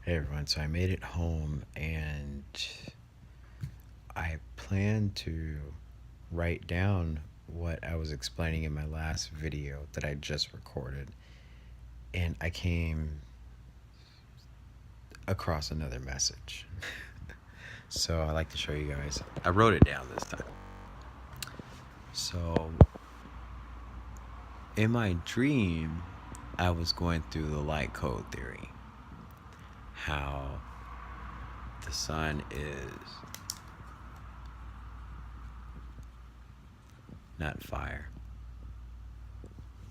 Hey everyone, so I made it home and I plan to write down what I was explaining in my last video that I just recorded, and I came across another message. So I like to show you guys. I wrote it down this time. So in my dream, I was going through the light code theory. How the sun is not fire.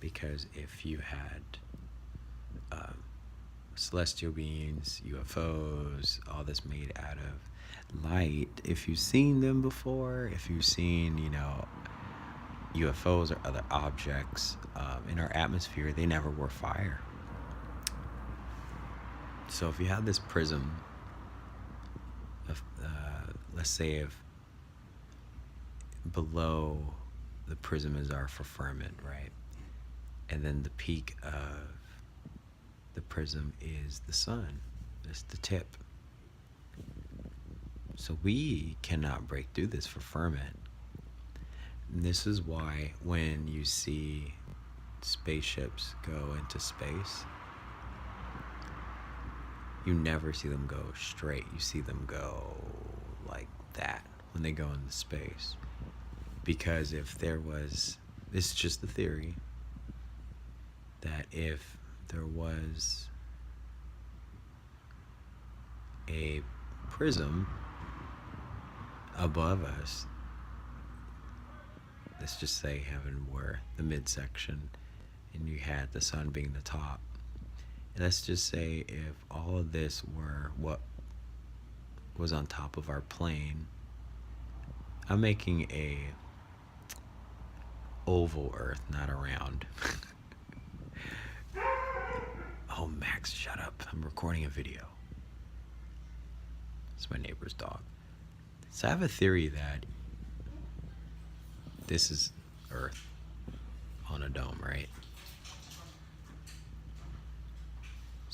Because if you had celestial beings, UFOs, all this made out of light, if you've seen them before, if you've seen, UFOs or other objects in our atmosphere, they never were fire. So if you have this prism, of, let's say if below the prism is our firmament, right? And then the peak of the prism is the sun. That's the tip. So we cannot break through this firmament. And this is why when you see spaceships go into space, you never see them go straight. You see them go like that when they go into space. Because if there was, this is just the theory, that if there was a prism above us, let's just say heaven were the midsection and you had the sun being the top, and let's just say if all of this were what was on top of our plane, I'm making a oval earth, not a round. Oh, Max, shut up. I'm recording a video. It's my neighbor's dog. So I have a theory that this is Earth on a dome, right?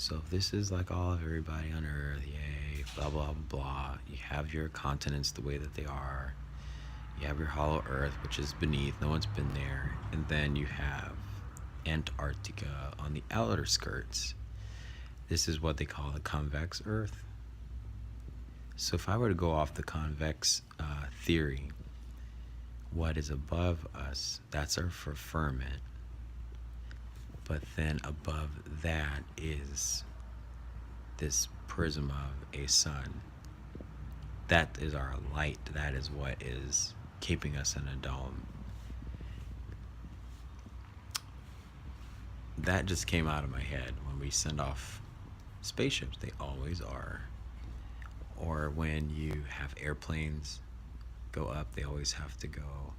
So if this is like all of everybody on Earth, yay, blah, blah, blah. You have your continents the way that they are. You have your hollow Earth, which is beneath. No one's been there. And then you have Antarctica on the outer skirts. This is what they call the convex Earth. So if I were to go off the convex theory, what is above us, that's our firmament. But then above that is this prism of a sun. That is our light. That is what is keeping us in a dome. That just came out of my head. When we send off spaceships, they always are. Or when you have airplanes go up, they always have to go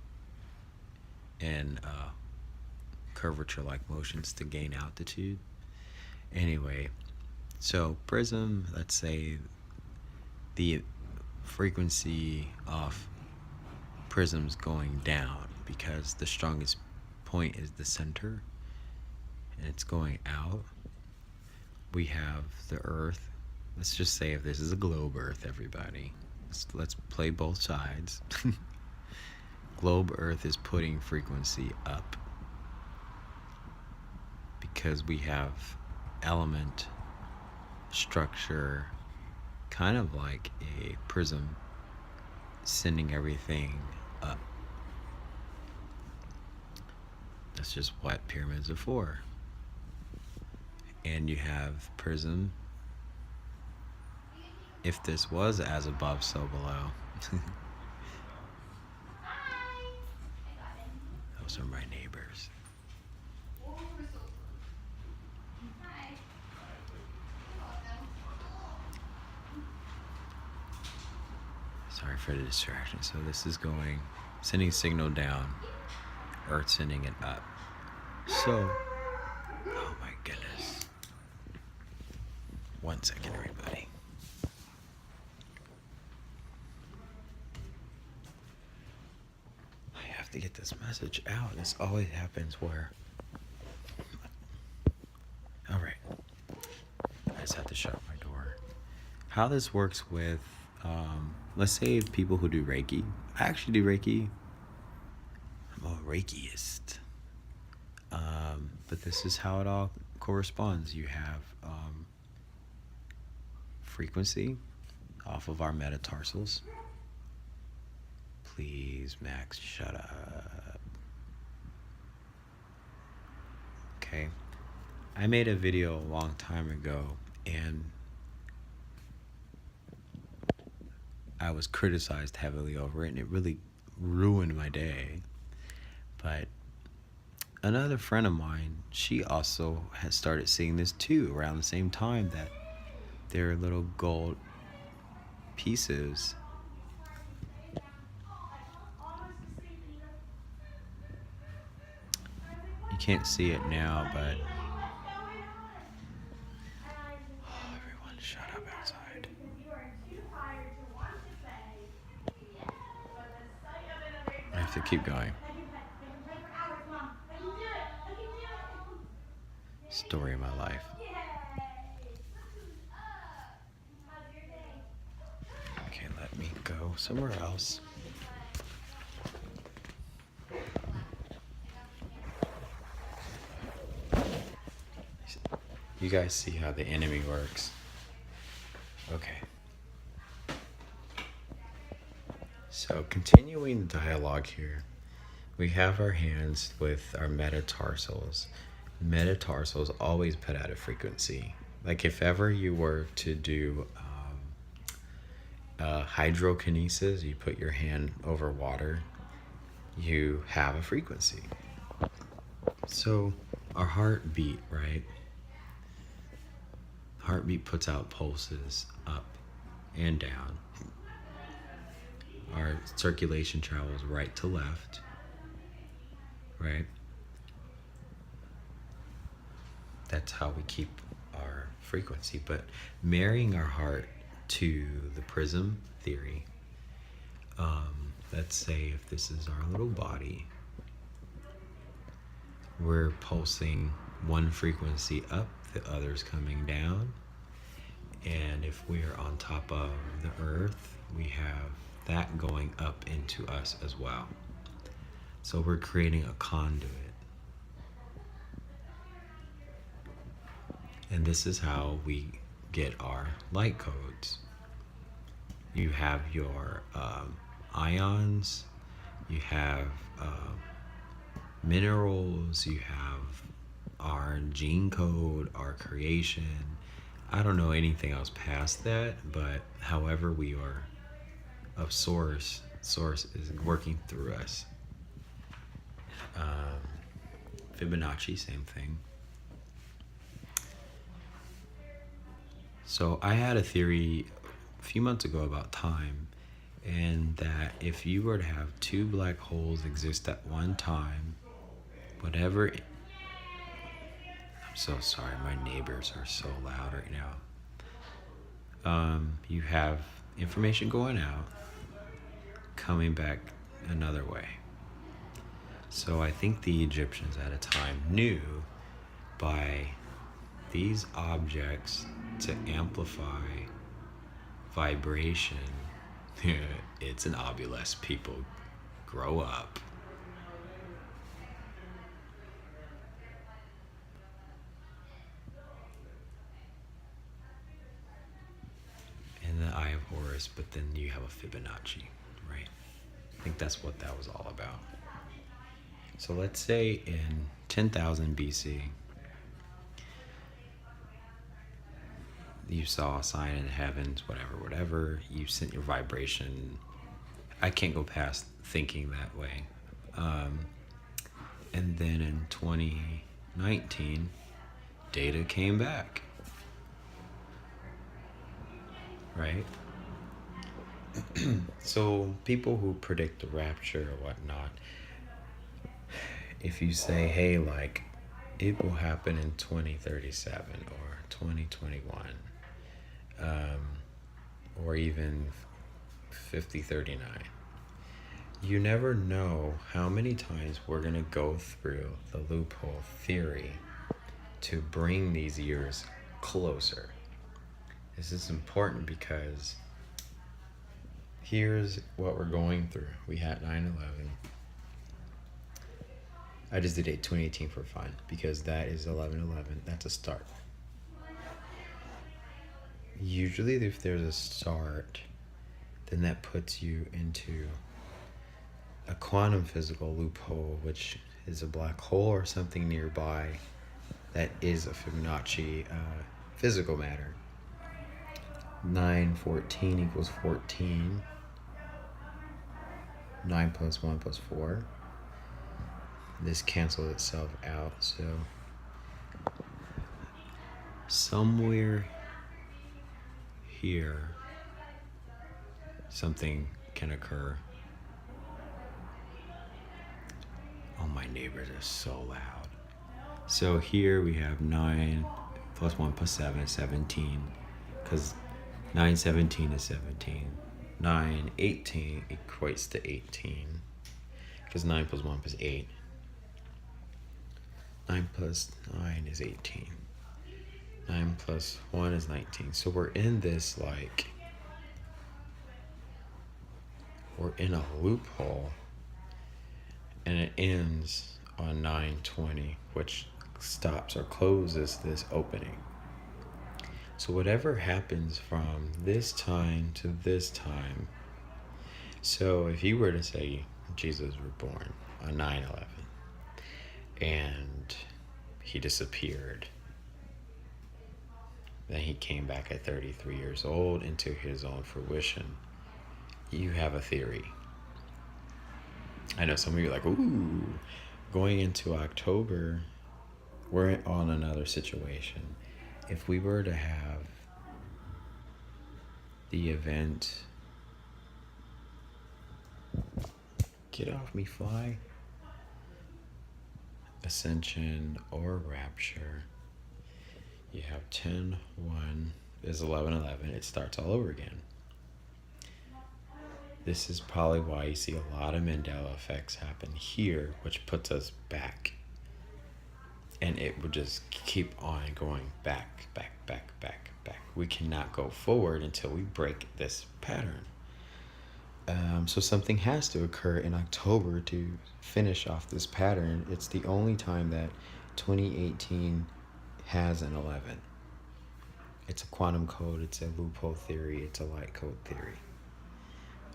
in curvature-like motions to gain altitude. Anyway, so prism, let's say the frequency of prisms going down, because the strongest point is the center and it's going out. We have the Earth. Let's just say if this is a globe Earth, everybody, let's play both sides. Globe Earth is putting frequency up because we have element structure, kind of like a prism, sending everything up. That's just what pyramids are for. And you have prism. If this was as above, so below. Those are my neighbors. Sorry for the distraction. So this is going, sending signal down, Earth sending it up. So, oh my goodness. 1 second, everybody. I have to get this message out. This always happens where... Alright. I just have to shut my door. how this works with, let's say people who do Reiki. I actually do Reiki. I'm a Reikiist. But this is how it all corresponds. You have frequency off of our metatarsals. Please, Max, shut up. Okay. I made a video a long time ago, and I was criticized heavily over it, and it really ruined my day. But another friend of mine, she also has started seeing this too around the same time, that there are little gold pieces. You can't see it now, but everyone shut up outside. I have to keep going. Story of my life. Okay, let me go somewhere else. You guys see how the enemy works. Okay. So continuing the dialogue here, we have our hands with our metatarsals. Metatarsals always put out a frequency. Like if ever you were to do hydrokinesis, you put your hand over water, you have a frequency. So our heartbeat, right? Heartbeat puts out pulses up and down. Our circulation travels right to left, right? That's how we keep our frequency. But marrying our heart to the prism theory, let's say if this is our little body, we're pulsing one frequency up, the other's coming down. And if we're on top of the earth, we have that going up into us as well. So we're creating a conduit. And this is how we get our light codes. You have your ions, you have minerals, you have our gene code, our creation. I don't know anything else past that, but however we are of source is working through us. Fibonacci, same thing. So I had a theory a few months ago about time, and that if you were to have two black holes exist at one time, whatever... I'm so sorry, my neighbors are so loud right now. You have information going out, coming back another way. So I think the Egyptians at a time knew by these objects to amplify vibration. It's an obelisk, people. Grow up. And the Eye of Horus, but then you have a Fibonacci, right? I think that's what that was all about. So let's say in 10,000 BC, you saw a sign in the heavens, whatever, you sent your vibration. I can't go past thinking that way. And then in 2019, data came back, right? So people who predict the rapture or whatnot, if you say, hey, like, it will happen in 2037 or 2021, or even 5039, you never know how many times we're going to go through the loophole theory to bring these years closer. This is important because here's what we're going through. We had 9/11. I just did a 2018 for fun because that is 11/11. That's a start. Usually if there's a start, then that puts you into a quantum physical loophole, which is a black hole or something nearby that is a Fibonacci physical matter. 914 equals 14. 9 plus 1 plus 4. This cancels itself out, so somewhere here something can occur. Oh, my neighbors are so loud. So here we have 9 plus 1 plus 7 is 17, because 917 is 17. 918 equates to 18, because 9 plus 1 plus 8. 9 plus 9 is 18. 9 plus 1 is 19. So we're in this, like, we're in a loophole, and it ends on 920, which stops or closes this opening. So whatever happens from this time to this time, so if you were to say Jesus was born on 9/11 and he disappeared, then he came back at 33 years old into his own fruition, you have a theory. I know some of you are like, ooh, going into October, we're on another situation. If we were to have the event, get off me, fly, ascension or rapture, you have 10/1 is 11/11. It starts all over again. This is probably why you see a lot of Mandela effects happen here, which puts us back. And it would just keep on going back, back, back, back, back. We cannot go forward until we break this pattern. So something has to occur in October to finish off this pattern. It's the only time that 2018 has an 11. It's a quantum code, it's a loophole theory, it's a light code theory.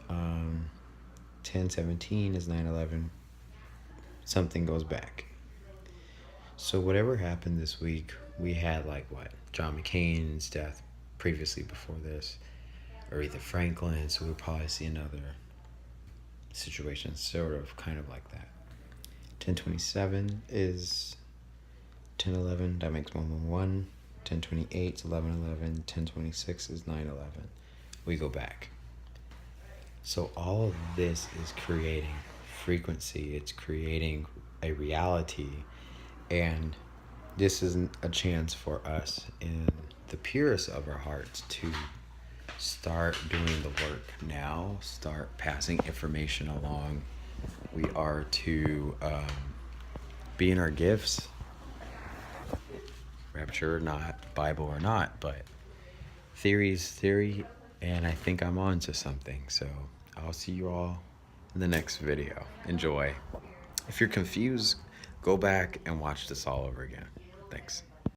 1017 is 9/11. Something goes back. So whatever happened this week, we had like what? John McCain's death previously before this, or either Franklin, so we'll probably see another situation sort of kind of like that. 1027 is 1011, that makes 111. 1028 is 1111. 1026 is 911. We go back. So all of this is creating frequency, it's creating a reality, and this is a chance for us in the purest of our hearts to start doing the work now, start passing information along. We are to be in our gifts, rapture or not, Bible or not, but theory's theory, and I think I'm on to something. So I'll see you all in the next video. Enjoy. If you're confused, go back and watch this all over again. Thanks.